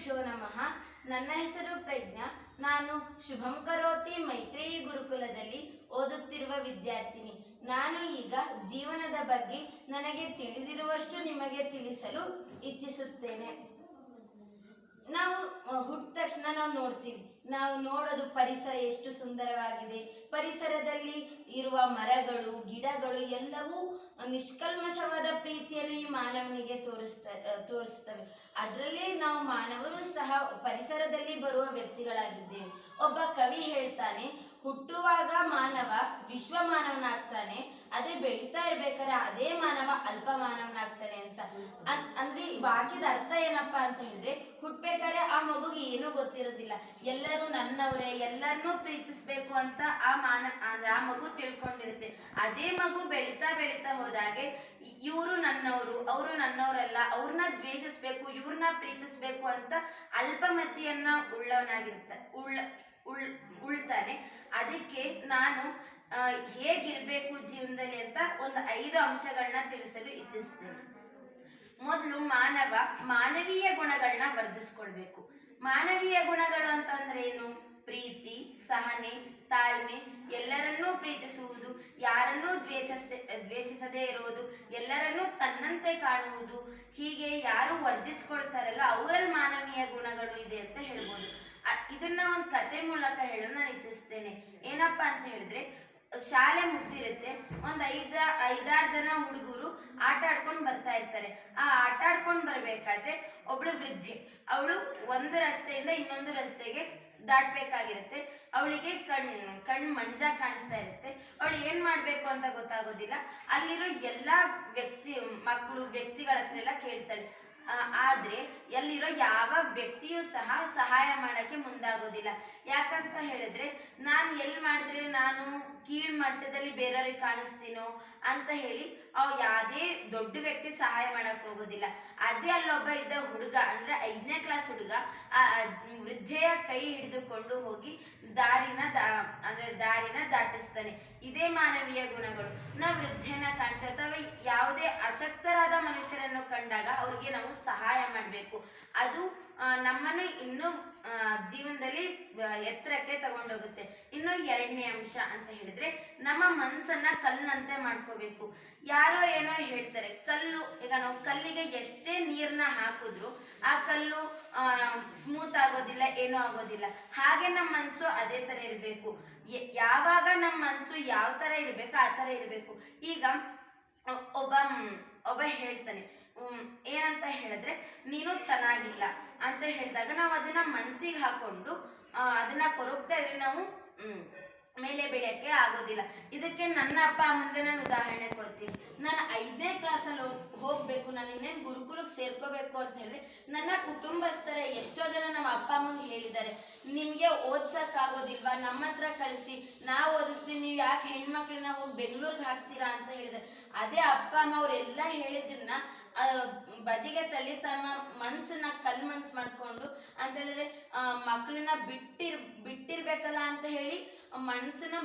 ಗುರುಭ್ಯೋ ನಮಃ. ನನ್ನ ಹೆಸರು ಪ್ರಜ್ಞಾ. ನಾನು ಶುಭಂ ಕರೋತಿ ಮೈತ್ರೇಯಿ ಗುರುಕುಲದಲ್ಲಿ ಓದುತ್ತಿರುವ ವಿದ್ಯಾರ್ಥಿನಿ. ನಾನು ಈಗ ಜೀವನದ ಬಗ್ಗೆ ನನಗೆ ತಿಳಿದಿರುವಷ್ಟು ನಿಮಗೆ ತಿಳಿಸಲು ಇಚ್ಛಿಸುತ್ತೇನೆ. ನಾವು ಹುಟ್ಟಿದ ತಕ್ಷಣ ನಾವು ನೋಡೋದು ಪರಿಸರ ಎಷ್ಟು ಸುಂದರವಾಗಿದೆ. ಪರಿಸರದಲ್ಲಿ ಇರುವ ಮರಗಳು, ಗಿಡಗಳು ಎಲ್ಲವೂ ನಿಷ್ಕಲ್ಮಶವಾದ ಪ್ರೀತಿಯನ್ನು ಈ ಮಾನವನಿಗೆ ತೋರಿಸ್ತವೆ. ಅದರಲ್ಲಿ ನಾವು ಮಾನವರು ಸಹ ಪರಿಸರದಲ್ಲಿ ಬರುವ ವ್ಯಕ್ತಿಗಳಾಗಿದ್ದೇವೆ. ಒಬ್ಬ ಕವಿ ಹೇಳ್ತಾನೆ, ಹುಟ್ಟುವಾಗ ಮಾನವ ವಿಶ್ವ ಮಾನವನಾಗ್ತಾನೆ, ಅದೇ ಬೆಳೀತಾ ಇರ್ಬೇಕಾದ್ರೆ ಅದೇ ಮಾನವ ಅಲ್ಪ ಮಾನವನಾಗ್ತಾನೆ ಅಂತ. ಅಂದ್ರೆ ವಾಕ್ಯದ ಅರ್ಥ ಏನಪ್ಪಾ ಅಂತ ಹೇಳಿದ್ರೆ, ಹುಟ್ಬೇಕಾದ್ರೆ ಆ ಮಗುಗೆ ಏನೂ ಗೊತ್ತಿರೋದಿಲ್ಲ, ಎಲ್ಲರೂ ನನ್ನವರೇ, ಎಲ್ಲರನ್ನೂ ಪ್ರೀತಿಸ್ಬೇಕು ಅಂತ ಆ ಮಗು ತಿಳ್ಕೊಂಡಿರುತ್ತೆ. ಅದೇ ಮಗು ಬೆಳೀತಾ ಹೋದಾಗೆ ಇವರು ನನ್ನವರು, ಅವರು ನನ್ನವರಲ್ಲ, ಅವ್ರನ್ನ ದ್ವೇಷಿಸ್ಬೇಕು, ಇವ್ರನ್ನ ಪ್ರೀತಿಸ್ಬೇಕು ಅಂತ ಅಲ್ಪಮತಿಯನ್ನ ಉಳ್ತಾನೆ. ಅದಕ್ಕೆ ನಾನು ಹೇಗಿರ್ಬೇಕು ಜೀವನದಲ್ಲಿ ಅಂತ ಒಂದು 5 ಅಂಶಗಳನ್ನ ತಿಳಿಸಲು ಇಚ್ಛಿಸ್ತೇನೆ. ಮೊದಲು ಮಾನವೀಯ ಗುಣಗಳನ್ನ ವರ್ಧಿಸ್ಕೊಳ್ಬೇಕು. ಮಾನವೀಯ ಗುಣಗಳು ಅಂತಂದ್ರೆ ಏನು? ಪ್ರೀತಿ, ಸಹನೆ, ತಾಳ್ಮೆ, ಎಲ್ಲರನ್ನೂ ಪ್ರೀತಿಸುವುದು, ಯಾರನ್ನೂ ದ್ವೇಷಿಸದೇ ಇರುವುದು, ಎಲ್ಲರನ್ನೂ ತನ್ನಂತೆ ಕಾಣುವುದು. ಹೀಗೆ ಯಾರು ವರ್ಧಿಸ್ಕೊಳ್ತಾರಲ್ಲ ಅವರಲ್ಲಿ ಮಾನವೀಯ ಗುಣಗಳು ಇದೆ ಅಂತ ಹೇಳ್ಬೋದು. ಇದನ್ನ ಒಂದು ಕತೆ ಮೂಲಕ ಹೇಳಲು ನಾನು ಇಚ್ಛಿಸ್ತೇನೆ. ಏನಪ್ಪಾ ಅಂತ ಹೇಳಿದ್ರೆ, ಶಾಲೆ ಮುಗ್ದಿರುತ್ತೆ, ಒಂದು 5-6 ಜನ ಹುಡುಗರು ಆಟ ಆಡ್ಕೊಂಡು ಬರ್ತಾ ಇರ್ತಾರೆ. ಆ ಆಟ ಆಡ್ಕೊಂಡು ಬರ್ಬೇಕಾದ್ರೆ ಒಬ್ಳು ವೃದ್ಧೆ, ಅವಳು ಒಂದು ರಸ್ತೆಯಿಂದ ಇನ್ನೊಂದು ರಸ್ತೆಗೆ ದಾಟ್ಬೇಕಾಗಿರುತ್ತೆ. ಅವಳಿಗೆ ಕಣ್ ಮಂಜ ಕಾಣಿಸ್ತಾ ಇರುತ್ತೆ. ಅವಳು ಏನ್ ಮಾಡ್ಬೇಕು ಅಂತ ಗೊತ್ತಾಗೋದಿಲ್ಲ. ಅಲ್ಲಿರೋ ಎಲ್ಲಾ ವ್ಯಕ್ತಿಗಳ ಹತ್ರ ಎಲ್ಲ ಕೇಳ್ತಾಳೆ. ಆದ್ರೆ ಎಲ್ಲಿರೋ ಯಾವ ವ್ಯಕ್ತಿಯೂ ಸಹ ಸಹಾಯ ಮಾಡಕ್ಕೆ ಮುಂದಾಗೋದಿಲ್ಲ. ಯಾಕಂತ ಹೇಳಿದ್ರೆ, ನಾನು ಎಲ್ಲಿ ಮಾಡಿದ್ರೆ ನಾನು ಕೀಳ್ ಮಟ್ಟದಲ್ಲಿ ಬೇರೆಯವ್ರಿಗೆ ಕಾಣಿಸ್ತೀನೋ ಅಂತ ಹೇಳಿ ಯಾವುದೇ ದೊಡ್ಡ ವ್ಯಕ್ತಿ ಸಹಾಯ ಮಾಡಕ್ ಹೋಗೋದಿಲ್ಲ. ಅದೇ ಅಲ್ಲೊಬ್ಬ ಇದ್ದ ಹುಡುಗ, ಅಂದ್ರೆ 5ನೇ ಕ್ಲಾಸ್ ಹುಡುಗ, ವೃದ್ಧೆಯ ಕೈ ಹಿಡಿದುಕೊಂಡು ಹೋಗಿ ದಾರಿನ ದಾಟಿಸ್ತಾನೆ. ಇದೇ ಮಾನವೀಯ ಗುಣಗಳು. ನಾವು ವೃದ್ಧೆನ ಕಾಣ್ತಾ ಅಥವಾ ಯಾವುದೇ ಅಶಕ್ತರಾದ ಮನುಷ್ಯರನ್ನು ಕಂಡಾಗ ಅವ್ರಿಗೆ ನಾವು ಸಹಾಯ ಮಾಡಬೇಕು. ಅದು ನಮ್ಮನ್ನು ಇನ್ನೂ ಜೀವನದಲ್ಲಿ ಎತ್ತರಕ್ಕೆ ತಗೊಂಡೋಗುತ್ತೆ. ಇನ್ನು 2ನೇ ಅಂಶ ಅಂತ ಹೇಳಿದ್ರೆ, ನಮ್ಮ ಮನಸ್ಸನ್ನ ಕಲ್ಲಿನಂತೆ ಮಾಡ್ಕೋಬೇಕು. ಯಾರೋ ಏನೋ ಹೇಳ್ತಾರೆ, ಈಗ ನಾವು ಕಲ್ಲಿಗೆ ಎಷ್ಟೇ ನೀರನ್ನ ಹಾಕಿದ್ರು ಆ ಕಲ್ಲು ಸ್ಮೂತ್ ಆಗೋದಿಲ್ಲ, ಏನೂ ಆಗೋದಿಲ್ಲ. ಹಾಗೆ ನಮ್ಮ ಮನಸ್ಸು ಅದೇ ತರ ಇರಬೇಕು. ಯಾವಾಗ ನಮ್ಮ ಮನಸ್ಸು ಯಾವ ತರ ಇರ್ಬೇಕು ಆ ತರ ಇರಬೇಕು. ಈಗ ಒಬ್ಬ ಹೇಳ್ತಾನೆ, ಏನಂತ ಹೇಳಿದ್ರೆ, ನೀನು ಚೆನ್ನಾಗಿಲ್ಲ ಅಂತ ಹೇಳಿದಾಗ ನಾವು ಅದನ್ನ ಮನ್ಸಿಗೆ ಹಾಕೊಂಡು ಅದನ್ನ ಕೊರಗ್ತಾ ಇದ್ರೆ ನಾವು ಮೇಲೆ ಬೆಳೆಯಕ್ಕೆ ಆಗೋದಿಲ್ಲ. ಇದಕ್ಕೆ ನನ್ನ ಅಪ್ಪ ಅಮ್ಮಂದೆ ನಾನು ಉದಾಹರಣೆ ಕೊಡ್ತೀನಿ. ನಾನು 5ನೇ ಕ್ಲಾಸಲ್ಲಿ ಹೋಗ್ಬೇಕು, ನಾನು ಇನ್ನೇನು ಗುರುಕುಲಕ್ಕೆ ಸೇರ್ಕೋಬೇಕು ಅಂತ ಹೇಳಿದ್ರೆ ನನ್ನ ಕುಟುಂಬಸ್ಥರೇ ಎಷ್ಟೋ ಜನ ನಮ್ಮ ಅಪ್ಪ ಅಮ್ಮಂಗೆ ಹೇಳಿದ್ದಾರೆ, ನಿಮ್ಗೆ ಓದ್ಸಕ್ ಆಗೋದಿಲ್ವಾ, ನಮ್ಮ ಹತ್ರ ಕಳಿಸಿ, ನಾವು ಓದಿಸ್ತೀವಿ, ನೀವು ಯಾಕೆ ಹೆಣ್ಮಕ್ಳನ್ನ ಹೋಗಿ ಬೆಂಗಳೂರಿಗೆ ಹಾಕ್ತೀರಾ ಅಂತ ಹೇಳಿದ್ದಾರೆ. ಅದೇ ಅಪ್ಪ ಅಮ್ಮ ಅವರೆಲ್ಲ ಹೇಳಿದ್ದನ್ನ ಬದಿಗೆ ತಳ್ಳಿ ತಮ್ಮ ಮನ್ಸನ್ನ ಕಲ್ ಮನ್ಸು ಮಾಡ್ಕೊಂಡು ಅಂತ ಹೇಳಿದ್ರೆ ಮಕ್ಕಳನ್ನ ಬಿಟ್ಟಿರ್ಬೇಕಲ್ಲ ಅಂತ ಹೇಳಿ ಮನಸ್ಸನ್ನ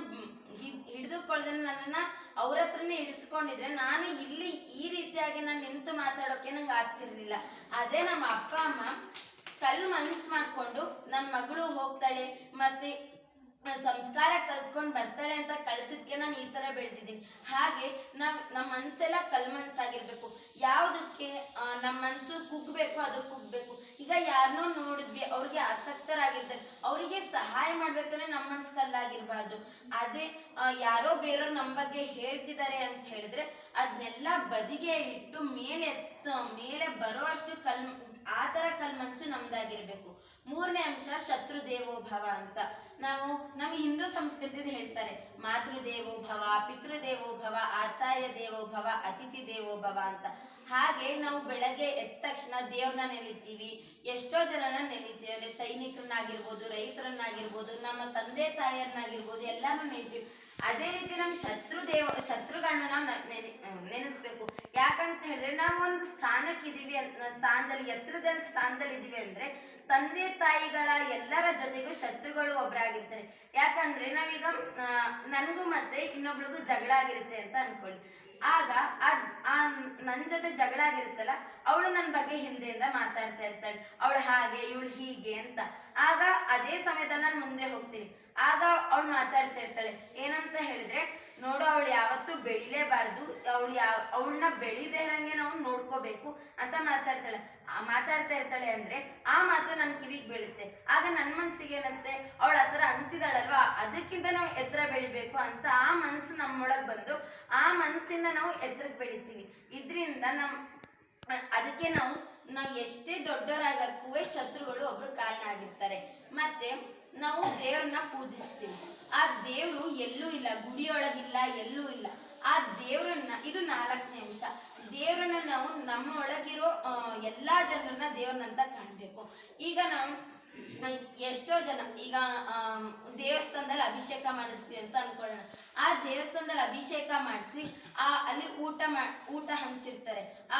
ಹಿಡಿದುಕೊಳ್ಳದೆ ನನ್ನನ್ನ ಅವ್ರ ಹತ್ರನೇ ಇಡಿಸ್ಕೊಂಡಿದ್ರೆ ನಾನು ಇಲ್ಲಿ ಈ ರೀತಿಯಾಗಿ ನಾನು ನಿಂತು ಮಾತಾಡೋಕೆ ನಂಗೆ ಆಗ್ತಿರ್ಲಿಲ್ಲ. ಅದೇ ನಮ್ಮ ಅಪ್ಪ ಅಮ್ಮ ಮನ್ಸು ಮಾಡ್ಕೊಂಡು ನನ್ನ ಮಗಳು ಹೋಗ್ತಾಳೆ ಮತ್ತೆ ಸಂಸ್ಕಾರ ಕಲ್ತ್ಕೊಂಡು ಬರ್ತಾಳೆ ಅಂತ ಕಳ್ಸಿದ್ಕೆ ನಾನು ಈ ತರ ಬೆಳೆದಿದ್ದೀನಿ. ಹಾಗೆ ನಮ್ಮ ಮನ್ಸೆಲ್ಲ ಮನ್ಸಾಗಿರ್ಬೇಕು. ಯಾವುದಕ್ಕೆ ನಮ್ಮ ಮನ್ಸು ಕುಗ್ಬೇಕು, ಅದು ಕುಗ್ಬೇಕು. ಈಗ ಯಾರನ್ನೋ ನೋಡಿದ್ವಿ, ಅವ್ರಿಗೆ ಆಸಕ್ತರಾಗಿರ್ತಾರೆ, ಅವರಿಗೆ ಸಹಾಯ ಮಾಡ್ಬೇಕಂದ್ರೆ ನಮ್ಮ ಮನ್ಸು ಕಲ್ಲಾಗಿರ್ಬಾರ್ದು. ಅದೇ ಯಾರೋ ಬೇರೆಯವ್ರು ನಮ್ಮ ಬಗ್ಗೆ ಹೇಳ್ತಿದ್ದಾರೆ ಅಂತ ಹೇಳಿದ್ರೆ ಅದನ್ನೆಲ್ಲ ಬದಿಗೆ ಇಟ್ಟು ಮೇಲೆ ಬರೋ ಅಷ್ಟು ಆ ತರ ಮನ್ಸು ನಮ್ದಾಗಿರ್ಬೇಕು. 3ನೇ ಅಂಶ ಶತ್ರು ದೇವೋ ಭವ ಅಂತ. ನಮ್ಮ ಹಿಂದೂ ಸಂಸ್ಕೃತಿಯಲ್ಲಿ ಹೇಳ್ತಾರೆ, ಮಾತೃ ದೇವೋ ಭವ, ಪಿತೃ ದೇವೋ ಭವ, ಆಚಾರ್ಯ ದೇವೋ ಭವ, ಅತಿಥಿ ದೇವೋ ಭವ ಅಂತ. ಹಾಗೆ ನಾವು ಬೆಳಗ್ಗೆ ಎದ್ದ ತಕ್ಷಣ ದೇವ್ರನ್ನ ನೆಲಿತೀವಿ, ಎಷ್ಟೋ ಜನನ ನೆಲಿತೀವಿ. ಅಂದ್ರೆ ಸೈನಿಕರನ್ನಾಗಿರ್ಬೋದು, ರೈತರನ್ನಾಗಿರ್ಬೋದು, ನಮ್ಮ ತಂದೆ ತಾಯಿಯನ್ನಾಗಿರ್ಬೋದು, ಎಲ್ಲಾನು ನೆಲಿತೀವಿ. ಅದೇ ರೀತಿ ನಮ್ಮ ಶತ್ರುಗಳನ್ನ ನಾವು ನೆನೆಸ್ಬೇಕು. ಯಾಕಂತ ಹೇಳಿದ್ರೆ ನಾವು ಒಂದು ಎತ್ತರದಲ್ಲಿ ಸ್ಥಾನದಲ್ಲಿ ಇದೀವಿ ಅಂದ್ರೆ ತಂದೆ ತಾಯಿಗಳ ಎಲ್ಲರ ಜೊತೆಗೂ ಶತ್ರುಗಳು ಒಬ್ಬರಾಗಿರ್ತಾರೆ. ಯಾಕಂದ್ರೆ ನಾವೀಗ ನನಗೂ ಮತ್ತೆ ಇನ್ನೊಬ್ಳಿಗೂ ಜಗಳ ಆಗಿರುತ್ತೆ ಅಂತ ಅನ್ಕೊಳ್ಳಿ. ಆಗ ನನ್ನ ಜೊತೆ ಜಗಳ ಆಗಿರುತ್ತಲ್ಲ, ಅವಳು ನನ್ನ ಬಗ್ಗೆ ಹಿಂದೆಯಿಂದ ಮಾತಾಡ್ತಾ ಇರ್ತಾಳೆ, ಅವಳ ಅವಳು ಹಾಗೆ ಇವಳು ಹೀಗೆ ಅಂತ. ಆಗ ಅದೇ ಸಮಯದಲ್ಲಿ ನಾನು ಮುಂದೆ ಹೋಗ್ತೀನಿ. ಆಗ ಅವಳು ಮಾತಾಡ್ತಾ ಇರ್ತಾಳೆ, ಏನಂತ ಹೇಳಿದ್ರೆ, ನೋಡು ಅವಳು ಯಾವತ್ತೂ ಬೆಳಿಲೇಬಾರ್ದು, ಅವಳನ್ನ ಬೆಳಿದೇ ಇರಂಗೆ ನಾವು ನೋಡ್ಕೋಬೇಕು ಅಂತ ಮಾತಾಡ್ತಾ ಇರ್ತಾಳೆ. ಅಂದ್ರೆ ಆ ಮಾತು ನನ್ನ ಕಿವಿಗೆ ಬೀಳುತ್ತೆ. ಆಗ ನನ್ನ ಮನ್ಸಿಗೆ ಏನಂತೆ, ಅವಳು ಆ ಥರ ಅಂತಿದ್ದಾಳಲ್ವಾ, ಅದಕ್ಕಿಂತ ನಾವು ಎತ್ತರ ಬೆಳಿಬೇಕು ಅಂತ ಆ ಮನ್ಸು ನಮ್ಮೊಳಗೆ ಬಂದು ಆ ಮನಸ್ಸಿಂದ ನಾವು ಎತ್ತರಕ್ಕೆ ಬೆಳಿತೀವಿ. ಇದರಿಂದ ಅದಕ್ಕೆ ನಾವು ಎಷ್ಟೇ ದೊಡ್ಡವರಾಗಕ್ಕೂ ಶತ್ರುಗಳು ಒಬ್ರು ಕಾರಣ ಆಗಿರ್ತಾರೆ. ಮತ್ತೆ ನಾವು ದೇವ್ರನ್ನ ಪೂಜಿಸ್ತೀವಿ. ಆ ದೇವ್ರು ಎಲ್ಲೂ ಇಲ್ಲ, ಗುಡಿಯೊಳಗಿಲ್ಲ, ಎಲ್ಲೂ ಇಲ್ಲ. ಆ ದೇವ್ರನ್ನ, ಇದು 4ನೇ ಅಂಶ, ದೇವ್ರನ್ನ ನಾವು ನಮ್ಮ ಒಳಗಿರೋ ಎಲ್ಲಾ ಜನರನ್ನ ದೇವ್ರನ್ನಂತ ಕಾಣ್ಬೇಕು. ಈಗ ನಾವು ಎಷ್ಟೋ ಜನ ಈಗ ದೇವಸ್ಥಾನದಲ್ಲಿ ಅಭಿಷೇಕ ಮಾಡಿಸ್ತೀವಿ ಅಂತ ಅನ್ಕೊಳ್ಳೋಣ. ಆ ದೇವಸ್ಥಾನದಲ್ಲಿ ಅಭಿಷೇಕ ಮಾಡಿಸಿ ಅಲ್ಲಿ ಊಟ ಹಂಚಿರ್ತಾರೆ. ಆ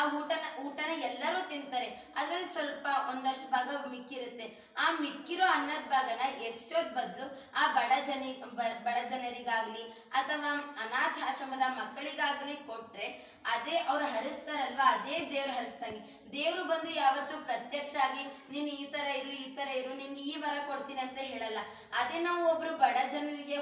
ಊಟನ ಎಲ್ಲರೂ ತಿಂತಾರೆ. ಅದ್ರಲ್ಲಿ ಸ್ವಲ್ಪ ಒಂದಷ್ಟು ಭಾಗ ಮಿಕ್ಕಿರುತ್ತೆ. ಆ ಮಿಕ್ಕಿರೋ ಅನ್ನದ ಭಾಗನ ಎಸೋದ್ ಬದಲು ಆ ಬಡ ಜನರಿಗಾಗ್ಲಿ ಅಥವಾ ಅನಾಥಾಶ್ರಮದ ಮಕ್ಕಳಿಗಾಗ್ಲಿ ಕೊಟ್ರೆ ಅದೇ ಅವ್ರು ಹರಿಸ್ತಾರಲ್ವಾ, ಅದೇ ದೇವ್ರು ಹರಿಸ್ದಂಗೆ. ದೇವ್ರು ಬಂದು ಯಾವತ್ತು ಪ್ರತ್ಯಕ್ಷ ಆಗಿ ನೀನ್ ಈ ತರ ಇರು, ನಿನ್ಗೆ ಈ ವರ ಕೊಡ್ತೀನಿ ಅಂತ ಹೇಳಲ್ಲ. ಅದೇ ನಾವು ಒಬ್ರು ಬಡ ಜನರಿಗೆ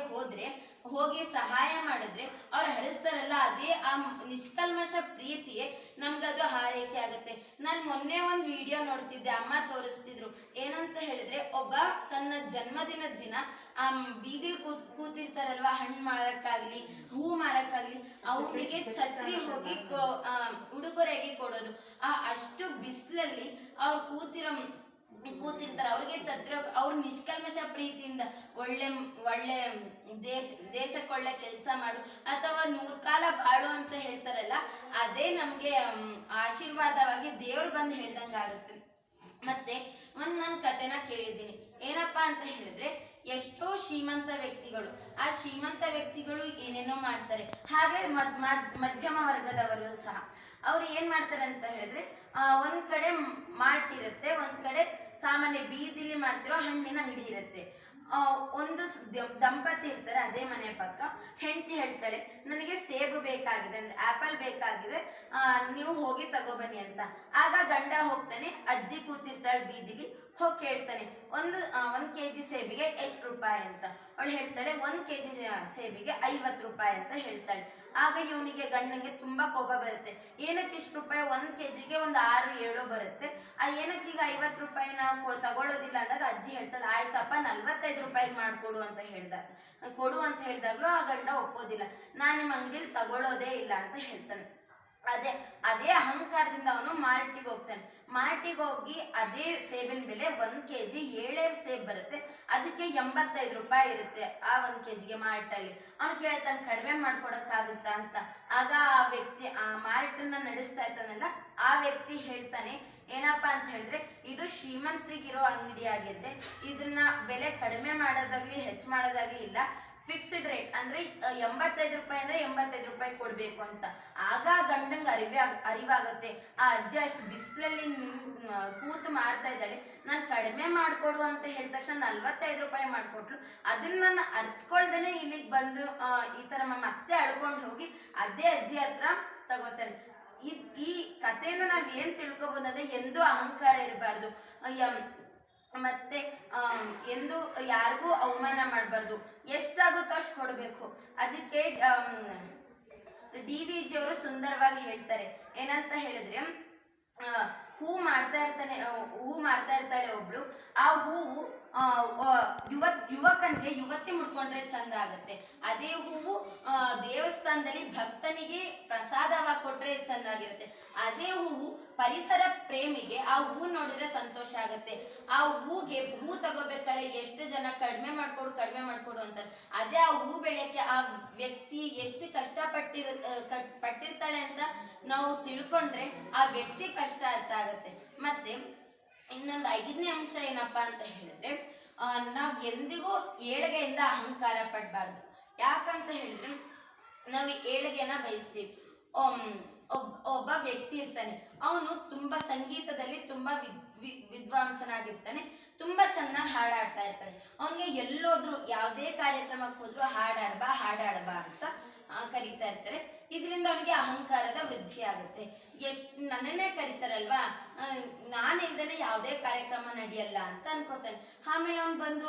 ಹೋಗಿ ಸಹಾಯ ಮಾಡಿದ್ರೆ ಅವ್ರು ಹರಿಸ್ತಾರಲ್ಲ, ಅದೇ ಆ ನಿಷ್ಕಲ್ಮಶ ಪ್ರೀತಿಯೇ ನಮ್ಗದು ಹಾರೈಕೆ ಆಗುತ್ತೆ. ನಾನು ಮೊನ್ನೆ ಒಂದು ವಿಡಿಯೋ ನೋಡ್ತಿದ್ದೆ, ಅಮ್ಮ ತೋರಿಸ್ತಿದ್ರು. ಏನಂತ ಹೇಳಿದ್ರೆ, ಒಬ್ಬ ತನ್ನ ಜನ್ಮದಿನದ ದಿನ ಬೀದಿಲ್ ಕೂತಿರ್ತಾರಲ್ವಾ, ಹಣ್ಣು ಮಾರಕ್ಕಾಗ್ಲಿ ಹೂ ಮಾರಕ್ಕಾಗ್ಲಿ, ಅವರಿಗೆ ಛತ್ರಿ ಹೋಗಿ ಉಡುಗೊರೆಗೆ ಕೊಡೋದು. ಅಷ್ಟು ಬಿಸಿಲಲ್ಲಿ ಅವ್ರು ಕೂತಿರ್ತಾರೆ, ಅವ್ರಿಗೆ ಛತ್ರ, ಅವ್ರ ನಿಷ್ಕಲ್ಮಶ ಪ್ರೀತಿಯಿಂದ ಒಳ್ಳೆ ದೇಶಕ್ಕೊಳ್ಳೆ ಕೆಲಸ ಮಾಡು ಅಥವಾ 100 ಕಾಲ ಬಾಳು ಅಂತ ಹೇಳ್ತಾರಲ್ಲ, ಅದೇ ನಮ್ಗೆ ಆಶೀರ್ವಾದವಾಗಿ ದೇವ್ರು ಬಂದು ಹೇಳ್ದಂಗಾಗುತ್ತೆ. ಮತ್ತೆ ನಾನು ಕತೆನ ಕೇಳಿದ್ದೀನಿ. ಏನಪ್ಪಾ ಅಂತ ಹೇಳಿದ್ರೆ, ಎಷ್ಟೋ ಶ್ರೀಮಂತ ವ್ಯಕ್ತಿಗಳು, ಆ ಶ್ರೀಮಂತ ವ್ಯಕ್ತಿಗಳು ಏನೇನೋ ಮಾಡ್ತಾರೆ. ಹಾಗೆ ಮಧ್ಯಮ ವರ್ಗದವರು ಸಹ ಅವ್ರು ಏನ್ ಮಾಡ್ತಾರೆ ಅಂತ ಹೇಳಿದ್ರೆ, ಒಂದ್ ಕಡೆ ಮಾರ್ಟ್ ಇರುತ್ತೆ, ಒಂದ್ ಕಡೆ ಸಾಮಾನ್ಯ ಬೀದಿಲಿ ಮಾಡ್ತಿರೋ ಹಣ್ಣಿನ ಅಂಗಡಿ ಇರುತ್ತೆ. ಒಂದು ದಂಪತಿ ಇರ್ತಾರೆ ಅದೇ ಮನೆ ಪಕ್ಕ. ಹೆಂಡತಿ ಹೇಳ್ತಾಳೆ, ನನಗೆ ಸೇಬು ಬೇಕಾಗಿದೆ, ಅಂದ್ರೆ ಆಪಲ್ ಬೇಕಾಗಿದೆ, ನೀವು ಹೋಗಿ ತಗೋಬನ್ನಿ ಅಂತ. ಆಗ ಗಂಡ ಹೋಗ್ತಾನೆ, ಅಜ್ಜಿ ಕೂತಿರ್ತಾಳೆ ಬೀದಿಲಿ, ಹೋಗಿ ಕೇಳ್ತಾನೆ, ಒಂದು ಕೆಜಿ ಸೇಬಿಗೆ ಎಷ್ಟು ರೂಪಾಯಿ ಅಂತ. ಅವಳು ಹೇಳ್ತಾಳೆ, 1 ಕೆಜಿ ಸೇಬಿಗೆ 50 ರೂಪಾಯಿ ಅಂತ ಹೇಳ್ತಾಳೆ. ಆಗ ಇವನಿಗೆ ಗಂಡನಿಗೆ ತುಂಬಾ ಕೋಪ ಬರುತ್ತೆ. ಏನಕ್ಕೆ ಇಷ್ಟು ರೂಪಾಯಿ, 1 ಕೆಜಿಗೆ ಒಂದು 6-7 ಬರುತ್ತೆ, ಏನಕ್ಕೆ ಈಗ 50 ರೂಪಾಯಿ ನಾವು ತಗೊಳ್ಳೋದಿಲ್ಲ ಅಂದಾಗ ಅಜ್ಜಿ ಹೇಳ್ತಾಳೆ, ಆಯ್ತಪ್ಪ 45 ರೂಪಾಯಿ ಮಾಡ್ಕೊಡು ಅಂತ ಹೇಳಿದಾಗ್ಲೂ ಆ ಗಂಡ ಒಪ್ಪೋದಿಲ್ಲ. ನಾನು ನಿಮ್ಮ ಅಂಗಡಿಲಿ ತಗೊಳ್ಳೋದೇ ಇಲ್ಲ ಅಂತ ಹೇಳ್ತಾನೆ. ಅದೇ ಅಹಂಕಾರದಿಂದ ಅವನು ಮಾರ್ಟಿಗೆ ಹೋಗ್ತಾನೆ. ಮಾರ್ಟಿಗೆ ಹೋಗಿ ಅದೇ ಸೇಬಿನ ಬೆಲೆ 1 ಕೆಜಿ 7 ಸೇಬ್ ಬರುತ್ತೆ, ಅದಕ್ಕೆ 85 ರೂಪಾಯಿ ಇರುತ್ತೆ ಆ 1 ಕೆಜಿಗೆ ಮಾರ್ಟಲ್ಲಿ. ಅವನು ಕೇಳ್ತಾನೆ, ಕಡಿಮೆ ಮಾಡ್ಕೊಡಕ್ಕಾಗುತ್ತಾ ಅಂತ. ಆಗ ಆ ವ್ಯಕ್ತಿ, ಆ ಮಾರ್ಟನ್ನ ನಡೆಸ್ತಾ ಇರ್ತಾನಲ್ಲ, ಆ ವ್ಯಕ್ತಿ ಹೇಳ್ತಾನೆ, ಏನಪ್ಪಾ ಅಂತ ಹೇಳಿದ್ರೆ, ಇದು ಶ್ರೀಮಂತರಿಗಿರೋ ಅಂಗಡಿ ಆಗಿದೆ, ಇದನ್ನ ಬೆಲೆ ಕಡಿಮೆ ಮಾಡೋದಾಗ್ಲಿ ಹೆಚ್ಚು ಮಾಡೋದಾಗ್ಲಿ ಇಲ್ಲ, ಫಿಕ್ಸ್ಡ್ ರೇಟ್. ಅಂದ್ರೆ 85 ರೂಪಾಯಿ ಅಂದ್ರೆ 85 ರೂಪಾಯಿ ಕೊಡ್ಬೇಕು ಅಂತ. ಆಗ ಗಂಡಂಗೆ ಅರಿವಾಗುತ್ತೆ, ಆ ಅಜ್ಜಿ ಅಷ್ಟು ಬಿಸಿಲಲ್ಲಿ ಕೂತು ಮಾರ್ತಾ ಇದ್ದಾಳೆ, ನಾನು ಕಡಿಮೆ ಮಾಡ್ಕೊಡು ಅಂತ ಹೇಳಿದ ತಕ್ಷಣ 45 ರೂಪಾಯಿ ಮಾಡ್ಕೊಟ್ಲು. ಅದನ್ನ ನಾನು ಅರ್ತ್ಕೊಳ್ದೇನೆ ಇಲ್ಲಿಗೆ ಬಂದು ಈ ತರ ಮತ್ತೆ ಅಳ್ಕೊಂಡು ಹೋಗಿ ಅದೇ ಅಜ್ಜಿ ಹತ್ರ ತಗೋತಾನೆ. ಈ ಕಥೆಯಿಂದ ನಾವ್ ಏನ್ ತಿಳ್ಕೊಬೋದಂದ್ರೆ, ಎಂದೂ ಅಹಂಕಾರ ಇರಬಾರ್ದು, ಮತ್ತೆ ಎಂದು ಯಾರಿಗೂ ಅವಮಾನ ಮಾಡಬಾರ್ದು, ಎಷ್ಟಾಗುತ್ತೋ ಅಷ್ಟು ಕೊಡಬೇಕು. ಅದಕ್ಕೆ DVG ಅವರು ಸುಂದರವಾಗಿ ಹೇಳ್ತಾರೆ. ಏನಂತ ಹೇಳಿದ್ರೆ, ಹೂ ಮಾರ್ತಾ ಇರ್ತಾಳೆ ಒಬ್ಳು. ಆ ಹೂವು ಯುವಕನಿಗೆ ಯುವತಿ ಮುಡ್ಕೊಂಡ್ರೆ ಚಂದ ಆಗತ್ತೆ. ಅದೇ ಹೂವು ದೇವಸ್ಥಾನದಲ್ಲಿ ಭಕ್ತನಿಗೆ ಪ್ರಸಾದವಾಗಿ ಕೊಟ್ರೆ ಚೆನ್ನಾಗಿರುತ್ತೆ. ಅದೇ ಹೂವು ಪರಿಸರ ಪ್ರೇಮಿಗೆ ಆ ಹೂ ನೋಡಿದ್ರೆ ಸಂತೋಷ ಆಗತ್ತೆ. ಆ ಹೂ ತಗೋಬೇಕಾದ್ರೆ ಎಷ್ಟು ಜನ ಕಡಿಮೆ ಮಾಡ್ಕೊಡು ಅಂತಾರೆ. ಅದೇ ಆ ಹೂ ಬೆಳೆಯಕ್ಕೆ ಆ ವ್ಯಕ್ತಿ ಎಷ್ಟು ಪಟ್ಟಿರ್ತಾಳೆ ಅಂತ ನಾವು ತಿಳ್ಕೊಂಡ್ರೆ ಆ ವ್ಯಕ್ತಿ ಕಷ್ಟ ಅರ್ಥ ಆಗತ್ತೆ. ಮತ್ತೆ ಇನ್ನೊಂದು 5ನೇ ಅಂಶ ಏನಪ್ಪಾ ಅಂತ ಹೇಳಿದ್ರೆ, ನಾವ್ ಎಂದಿಗೂ ಏಳಿಗೆಯಿಂದ ಅಹಂಕಾರ ಪಡಬಾರ್ದು. ಯಾಕಂತ ಹೇಳಿದ್ರೆ, ನಾವು ಏಳಿಗೆನ ಬಯಸ್ತೀವಿ. ಒಬ್ಬ ವ್ಯಕ್ತಿ ಇರ್ತಾನೆ, ಅವನು ತುಂಬಾ ಸಂಗೀತದಲ್ಲಿ ತುಂಬಾ ವಿದ್ವಾಂಸನಾಗಿರ್ತಾನೆ, ತುಂಬಾ ಚೆನ್ನಾಗಿ ಹಾಡಾಡ್ತಾ ಇರ್ತಾನೆ. ಅವನಿಗೆ ಎಲ್ಲೋದ್ರು ಯಾವುದೇ ಕಾರ್ಯಕ್ರಮಕ್ಕೆ ಹೋದ್ರು ಹಾಡಾಡ್ಬಾ ಅಂತ ಕರೀತಾ ಇರ್ತಾರೆ. ಇದರಿಂದ ಅವನಿಗೆ ಅಹಂಕಾರದ ವೃದ್ಧಿ ಆಗುತ್ತೆ. ನನ್ನನ್ನೇ ಕರೀತಾರಲ್ವಾ, ನಾನಿಲ್ದೇನೆ ಯಾವುದೇ ಕಾರ್ಯಕ್ರಮ ನಡೆಯಲ್ಲ ಅಂತ ಅನ್ಕೋತಾನೆ. ಆಮೇಲೆ ಅವ್ನು ಬಂದು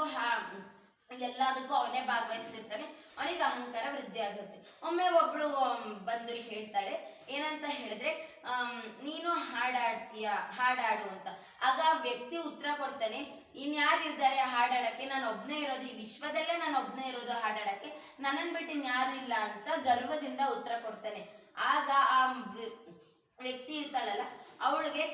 ಎಲ್ಲದಕ್ಕೂ ಅವನೇ ಭಾಗವಹಿಸ್ತಿರ್ತಾನೆ, ಅವನಿಗೆ ಅಹಂಕಾರ ವೃದ್ಧಿ ಆಗುತ್ತೆ. ಒಮ್ಮೆ ಒಬ್ಳು ಬಂದು ಹೇಳ್ತಾಳೆ, ಏನಂತ ಹೇಳಿದ್ರೆ, ನೀನು ಹಾಡಾಡು ಅಂತ. ಆಗ ವ್ಯಕ್ತಿ ಉತ್ತರ ಕೊಡ್ತಾನೆ, ಇನ್ಯಾರಿದ್ದಾರೆ ಹಾಡಾಡಕ್ಕೆ, ನಾನು ಒಬ್ನೇ ಇರೋದು, ಈ ವಿಶ್ವದಲ್ಲೇ ನಾನು ಒಬ್ನೇ ಇರೋದು ಹಾಡಾಡಕ್ಕೆ, ನನ್ನನ್ನು ಬಿಟ್ಟು ಇನ್ಯಾರು ಇಲ್ಲ ಅಂತ ಗರ್ವದಿಂದ ಉತ್ತರ ಕೊಡ್ತಾನೆ. ಆಗ ಆ ವ್ಯಕ್ತಿ ಇರ್ತಾಳಲ್ಲ, ಅವಳಿಗೆ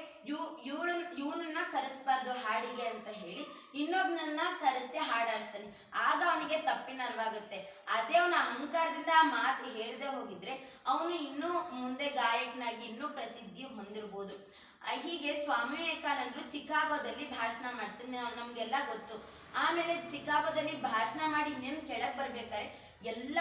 ಇವನನ್ನ ಕರೆಸ್ಬಾರ್ದು ಹಾಡಿಗೆ ಅಂತ ಹೇಳಿ ಇನ್ನೊಬ್ನನ್ನ ಕರೆಸಿ ಹಾಡಾಡಿಸ್ತಾನೆ. ಆಗ ಅವನಿಗೆ ತಪ್ಪಿನ ಅರಿವಾಗುತ್ತೆ. ಅದೇ ಅವನ ಅಹಂಕಾರದಿಂದ ಆ ಮಾತು ಹೇಳದೆ ಹೋಗಿದ್ರೆ ಅವನು ಇನ್ನೂ ಮುಂದೆ ಗಾಯಕನಾಗಿ ಇನ್ನೂ ಪ್ರಸಿದ್ಧಿ ಹೊಂದಿರ್ಬೋದು. ಹೀಗೆ ಸ್ವಾಮಿ ವಿವೇಕಾನಂದರು ಚಿಕಾಗೋದಲ್ಲಿ ಭಾಷಣ ಮಾಡ್ತಾನೆ, ನಮ್ಗೆಲ್ಲ ಗೊತ್ತು. ಆಮೇಲೆ ಚಿಕಾಗೋದಲ್ಲಿ ಭಾಷಣ ಮಾಡಿ ಇನ್ನೇನು ಕೆಳಗೆ ಬರ್ಬೇಕಾದ್ರೆ ಎಲ್ಲ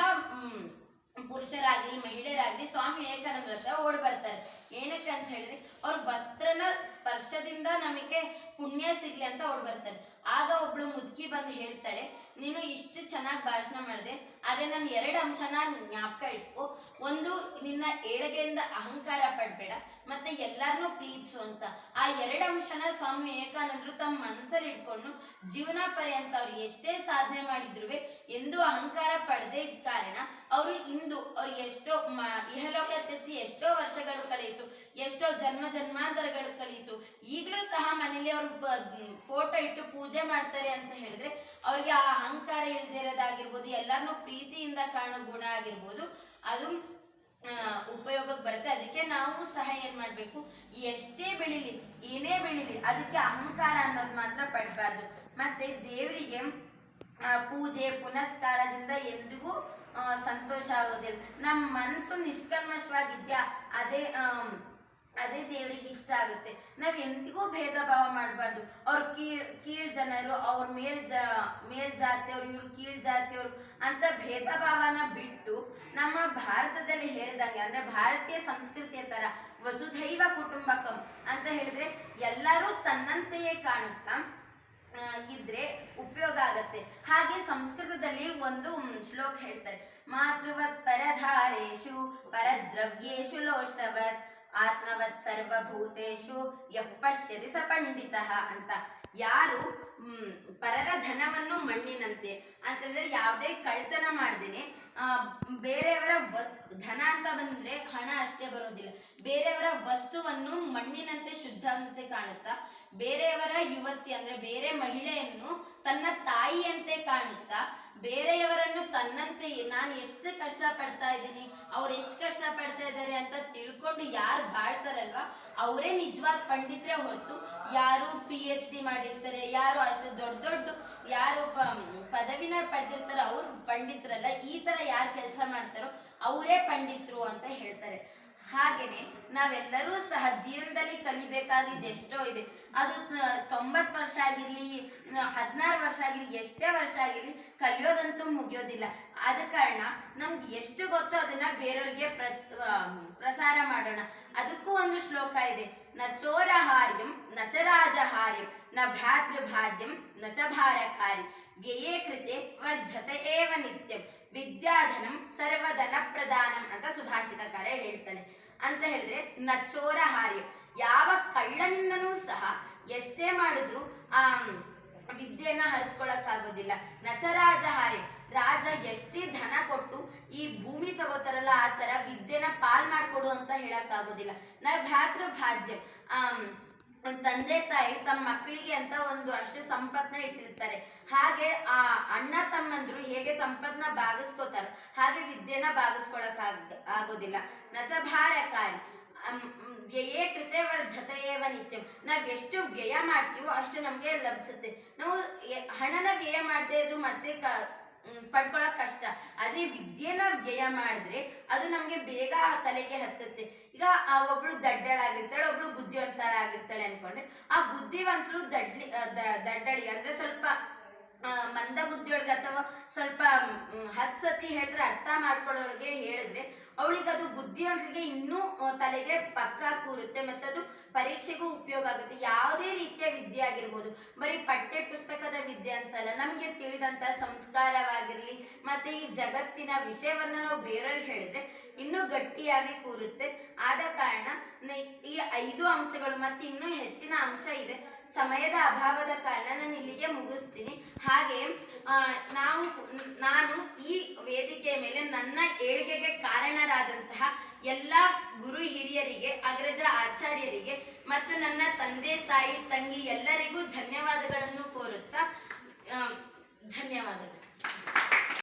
ಪುರುಷರಾಗ್ಲಿ ಮಹಿಳೆಯರಾಗ್ಲಿ ಸ್ವಾಮಿ ವಿವೇಕಾನಂದರ ಹತ್ರ ಓಡ್ ಬರ್ತಾರೆ. ಏನಕ್ಕೆ ಅಂತ ಹೇಳಿದ್ರೆ, ಅವ್ರ ವಸ್ತ್ರನ ಸ್ಪರ್ಶದಿಂದ ನಮಗೆ ಪುಣ್ಯ ಸಿಗ್ಲಿ ಅಂತ ಓಡ್ ಬರ್ತಾರೆ. ಆಗ ಒಬ್ಳು ಮುದುಕಿ ಬಂದು ಹೇಳ್ತಾಳೆ, ನೀನು ಇಷ್ಟು ಚೆನ್ನಾಗಿ ಭಾಷಣ ಮಾಡಿದೆ, ಆದ್ರೆ ನಾನು 2 ಅಂಶನ ಜ್ಞಾಪಕ ಇಟ್ಕೊ. ಒಂದು, ನಿನ್ನ ಏಳಿಗೆಯಿಂದ ಅಹಂಕಾರ ಪಡ್ಬೇಡ, ಮತ್ತೆ ಎಲ್ಲರನ್ನೂ ಪ್ರೀತಿಸು ಅಂತ. ಆ 2 ಅಂಶನ ಸ್ವಾಮಿ ವಿವೇಕಾನಂದರು ತಮ್ಮ ಮನಸ್ಸಲ್ಲಿ ಇಟ್ಕೊಂಡು ಜೀವನ ಪರ್ಯಂತ ಅವ್ರು ಎಷ್ಟೇ ಸಾಧನೆ ಮಾಡಿದ್ರು ಎಂದು ಅಹಂಕಾರ ಪಡೆದೇ ಇದ್ದ ಕಾರಣ ಅವರು ಅವ್ರು ಎಷ್ಟೋ ಇಹಲೋಕ ತ್ಯಜಿಸಿ ಎಷ್ಟೋ ವರ್ಷಗಳು ಕಳೆಯಿತು, ಎಷ್ಟೋ ಜನ್ಮಾಂತರಗಳು ಕಳೆಯಿತು. ಈಗಲೂ ಸಹ ಮನೇಲಿ ಅವ್ರು ಫೋಟೋ ಇಟ್ಟು ಪೂಜೆ ಮಾಡ್ತಾರೆ ಅಂತ ಹೇಳಿದ್ರೆ ಅವ್ರಿಗೆ ಆ ಅಹಂಕಾರ ಇಲ್ದೇ ಇರೋದಾಗಿರ್ಬೋದು, ಎಲ್ಲರನ್ನೂ ಪ್ರೀತಿಯಿಂದ ಕಾಣೋ ಗುಣ ಆಗಿರ್ಬೋದು, ಅದು ಉಪಯೋಗಕ್ಕೆ ಬರುತ್ತೆ. ಅದಕ್ಕೆ ನಾವು ಸಹ ಏನ್ ಮಾಡ್ಬೇಕು, ಎಷ್ಟೇ ಬೆಳಿಲಿ ಏನೇ ಬೆಳಿಲಿ ಅದಕ್ಕೆ ಅಹಂಕಾರ ಅನ್ನೋದು ಮಾತ್ರ ಪಡಬಾರ್ದು. ಮತ್ತೆ ದೇವರಿಗೆ ಪೂಜೆ ಪುನಸ್ಕಾರದಿಂದ ಎಂದಿಗೂ ಸಂತೋಷ ಆಗೋದಿಲ್ಲ. ನಮ್ಮ ಮನಸ್ಸು ನಿಷ್ಕಲ್ಮಶವಾಗಿದ್ಯಾ, ಅದೇ ದೇವರಿಗೆ ಇಷ್ಟ ಆಗುತ್ತೆ. ನಾವ್ ಎಂದಿಗೂ ಭೇದ ಭಾವ ಮಾಡಬಾರ್ದು. ಅವ್ರು ಕೀಳ್ ಜನರು, ಅವ್ರ ಮೇಲ್ ಜಾತಿಯವ್ರು, ಇವ್ರು ಕೀಳ್ ಜಾತಿಯವ್ರು ಅಂತ ಭೇದ ಭಾವನ ಬಿಟ್ಟು ನಮ್ಮ ಭಾರತದಲ್ಲಿ ಹೇಳ್ದಂಗೆ, ಅಂದ್ರೆ ಭಾರತೀಯ ಸಂಸ್ಕೃತಿಯ ತರ ವಸುಧೈವ ಕುಟುಂಬಕಂ ಅಂತ ಹೇಳಿದ್ರೆ ಎಲ್ಲರೂ ತನ್ನಂತೆಯೇ ಕಾಣುತ್ತಾ ಇದ್ರೆ ಉಪಯೋಗ ಆಗತ್ತೆ. ಹಾಗೆ ಸಂಸ್ಕೃತದಲ್ಲಿ ಒಂದು ಶ್ಲೋಕ ಹೇಳ್ತಾರೆ, ಮಾತೃವತ್ ಪರಧಾರೇಶು ಪರದ್ರವ್ಯೇಶು ಲೋಷ್ಟವತ್ ಆತ್ಮವತ್ ಸರ್ವಭೂತೇಶು ಯಃ ಪಶ್ಯತಿ ಸ ಪಂಡಿತಃ ಅಂತ. ಯಾರು ಪರರ ಧನವನ್ನು ಮಣ್ಣಿನಂತೆ ಅಂತಂದ್ರೆ ಯಾವುದೇ ಕಳ್ತನ ಮಾಡ್ದೇನೆ, ಬೇರೆಯವರ ಧನ ಅಂತ ಬಂದ್ರೆ ಹಣ ಅಷ್ಟೇ ಬರೋದಿಲ್ಲ, ಬೇರೆಯವರ ವಸ್ತುವನ್ನು ಮಣ್ಣಿನಂತೆ ಶುದ್ಧಂತೆ ಕಾಣುತ್ತಾ, ಬೇರೆಯವರ ಯುವತಿ ಅಂದ್ರೆ ಬೇರೆ ಮಹಿಳೆಯನ್ನು ತನ್ನ ತಾಯಿಯಂತೆ ಕಾಣುತ್ತಾ, ಬೇರೆಯವರನ್ನು ತನ್ನಂತೆ ನಾನು ಎಷ್ಟು ಕಷ್ಟ ಪಡ್ತಾ ಇದ್ದೀನಿ, ಅವ್ರು ಎಷ್ಟು ಕಷ್ಟ ಪಡ್ತಾ ಇದ್ದಾರೆ ಅಂತ ತಿಳ್ಕೊಂಡು ಯಾರು ಬಾಳ್ತಾರಲ್ವಾ ಅವರೇ ನಿಜವಾದ ಪಂಡಿತರೇ ಹೊರತು ಯಾರು PhD ಮಾಡಿರ್ತಾರೆ, ಯಾರು ಅಷ್ಟು ದೊಡ್ಡ ಯಾರು ಪದವಿನ ಪಡೆದಿರ್ತಾರೋ ಅವ್ರು ಪಂಡಿತರಲ್ಲ. ಈ ತರ ಯಾರು ಕೆಲಸ ಮಾಡ್ತಾರೋ ಅವರೇ ಪಂಡಿತರು ಅಂತ ಹೇಳ್ತಾರೆ. ಹಾಗೇನೆ ನಾವೆಲ್ಲರೂ ಸಹ ಜೀವನದಲ್ಲಿ ಕಲಿಬೇಕಾಗಿದ್ದು ಎಷ್ಟೋ ಇದೆ. ಅದು 90 ವರ್ಷ ಆಗಿರ್ಲಿ, 16 ವರ್ಷ ಆಗಿರ್ಲಿ, ಎಷ್ಟೇ ವರ್ಷ ಆಗಿರ್ಲಿ, ಕಲಿಯೋದಂತೂ ಮುಗಿಯೋದಿಲ್ಲ. ಆದ ಕಾರಣ ನಮ್ಗೆ ಎಷ್ಟು ಗೊತ್ತೋ ಅದನ್ನ ಬೇರೆಯವ್ರಿಗೆ ಪ್ರಸಾರ ಮಾಡೋಣ. ಅದಕ್ಕೂ ಒಂದು ಶ್ಲೋಕ ಇದೆ, ನ ಚೋರಹಾರ್ಯಂ ನ ಚ ರಾಜಹಾರ್ಯಂ ನ ಭ್ರಾತೃಭಾಜ್ಯಂ ನ ಚ ಭಾರಕಾರಿ ವ್ಯಯೇ ಕೃತೆ ವರ್ಧತೆ ಏವ ನಿತ್ಯಂ ವಿದ್ಯಾಧನಂ ಸರ್ವಧನ ಪ್ರಧಾನಂ ಅಂತ ಸುಭಾಷಿತಕಾರ ಹೇಳ್ತಾನೆ. ಅಂತ ಹೇಳಿದ್ರೆ ನಚ್ಚೋರಹಾರ್ಯ, ಯಾವ ಕಳ್ಳನಿಂದನೂ ಸಹ ಎಷ್ಟೇ ಮಾಡಿದ್ರು ಆ ವಿದ್ಯೆಯನ್ನ ಹರಿಸ್ಕೊಳಕ್ಕಾಗೋದಿಲ್ಲ. ನಚರಾಜಹಾರ್ಯ, ರಾಜ ಎಷ್ಟೇ ಧನ ಕೊಟ್ಟು ಈ ಭೂಮಿ ತಗೋತಾರಲ್ಲ ಆ ತರ ವಿದ್ಯೆನ ಪಾಲ್ ಮಾಡ್ಕೊಡು ಅಂತ ಹೇಳಕ್ ಆಗೋದಿಲ್ಲ. ನಾವು ಭ್ರಾತೃಭಾಜ್ಯ, ತಂದೆ ತಾಯಿ ತಮ್ಮ ಮಕ್ಕಳಿಗೆ ಅಂತ ಒಂದು ಅಷ್ಟು ಸಂಪತ್ನ ಇಟ್ಟಿರ್ತಾರೆ. ಹಾಗೆ ಆ ಅಣ್ಣ ತಮ್ಮಂದ್ರು ಹೇಗೆ ಸಂಪತ್ನ ಭಾಗಿಸ್ಕೋತಾರೋ ಹಾಗೆ ವಿದ್ಯೆನ ಭಾಗಿಸ್ಕೊಳಕ್ ಆಗೋದಿಲ್ಲ. ನಚ ಭಾರಕಾರಿ ವ್ಯಯೇ ಕೃತೆ ವರ್ಧತೆ ಏವ ನಿತ್ಯಂ, ನಾವ್ ಎಷ್ಟು ವ್ಯಯ ಮಾಡ್ತೀವೋ ಅಷ್ಟು ನಮ್ಗೆ ಲಭಿಸುತ್ತೆ. ನಾವು ಹಣನ ವ್ಯಯ ಮಾಡದೆ ಅದು ಮತ್ತೆ ಪಡ್ಕೊಳಕ್ ಕಷ್ಟ. ಅದೇ ವಿದ್ಯೆನ ವ್ಯಯ ಮಾಡಿದ್ರೆ ಅದು ನಮ್ಗೆ ಬೇಗ ತಲೆಗೆ ಹತ್ತುತ್ತೆ. ಈಗ ಒಬ್ಳು ದಡ್ಡಳಾಗಿರ್ತಾಳೆ, ಒಬ್ಳು ಬುದ್ಧಿವಂತಳಾಗಿರ್ತಾಳೆ ಅನ್ಕೊಂಡ್ರೆ, ಆ ಬುದ್ಧಿವಂತರು ದಡ್ಡಳಿಗೆ ಅಂದ್ರೆ ಸ್ವಲ್ಪ ಮಂದ ಬುದ್ಧಿಯೊಳಗೆ ಅಥವಾ ಸ್ವಲ್ಪ 10 ಸತಿ ಹೇಳಿದ್ರೆ ಅರ್ಥ ಮಾಡ್ಕೊಳ್ಳೋರಿಗೆ ಹೇಳಿದ್ರೆ ಅವಳಿಗೆ ಅದು ಬುದ್ಧಿವಂತರಿಗೆ ಇನ್ನೂ ತಲೆಗೆ ಪಕ್ಕ ಕೂರುತ್ತೆ, ಮತ್ತೆ ಅದು ಪರೀಕ್ಷೆಗೂ ಉಪಯೋಗ ಆಗುತ್ತೆ. ಯಾವುದೇ ರೀತಿಯ ವಿದ್ಯೆ ಆಗಿರ್ಬೋದು, ಬರೀ ಪಠ್ಯ ಪುಸ್ತಕದ ವಿದ್ಯೆ ಅಂತಲ್ಲ, ನಮಗೆ ತಿಳಿದಂಥ ಸಂಸ್ಕಾರವಾಗಿರಲಿ ಮತ್ತು ಈ ಜಗತ್ತಿನ ವಿಷಯವನ್ನು ನಾವು ಬೇರೆಯವ್ರಿಗೆ ಹೇಳಿದ್ರೆ ಇನ್ನೂ ಗಟ್ಟಿಯಾಗಿ ಕೂರುತ್ತೆ. ಆದ ಕಾರಣ ಈ 5 ಅಂಶಗಳು ಮತ್ತು ಇನ್ನೂ ಹೆಚ್ಚಿನ ಅಂಶ ಇದೆ. ಸಮಯದ ಅಭಾವದ ಕಾರಣ ನಾನು ಇಲ್ಲಿಗೆ ಮುಗಿಸ್ತೀನಿ. ಹಾಗೆ ನಾನು ಈ ವೇದಿಕೆಯ ಮೇಲೆ ನನ್ನ ಏಳಿಗೆಗೆ ಕಾರಣರಾದಂತಹ ಎಲ್ಲ ಗುರು ಹಿರಿಯರಿಗೆ, ಅಗ್ರಜ ಆಚಾರ್ಯರಿಗೆ ಮತ್ತು ನನ್ನ ತಂದೆ ತಾಯಿ ತಂಗಿ ಎಲ್ಲರಿಗೂ ಧನ್ಯವಾದಗಳನ್ನು ಕೋರುತ್ತಾ ಧನ್ಯವಾದಗಳು.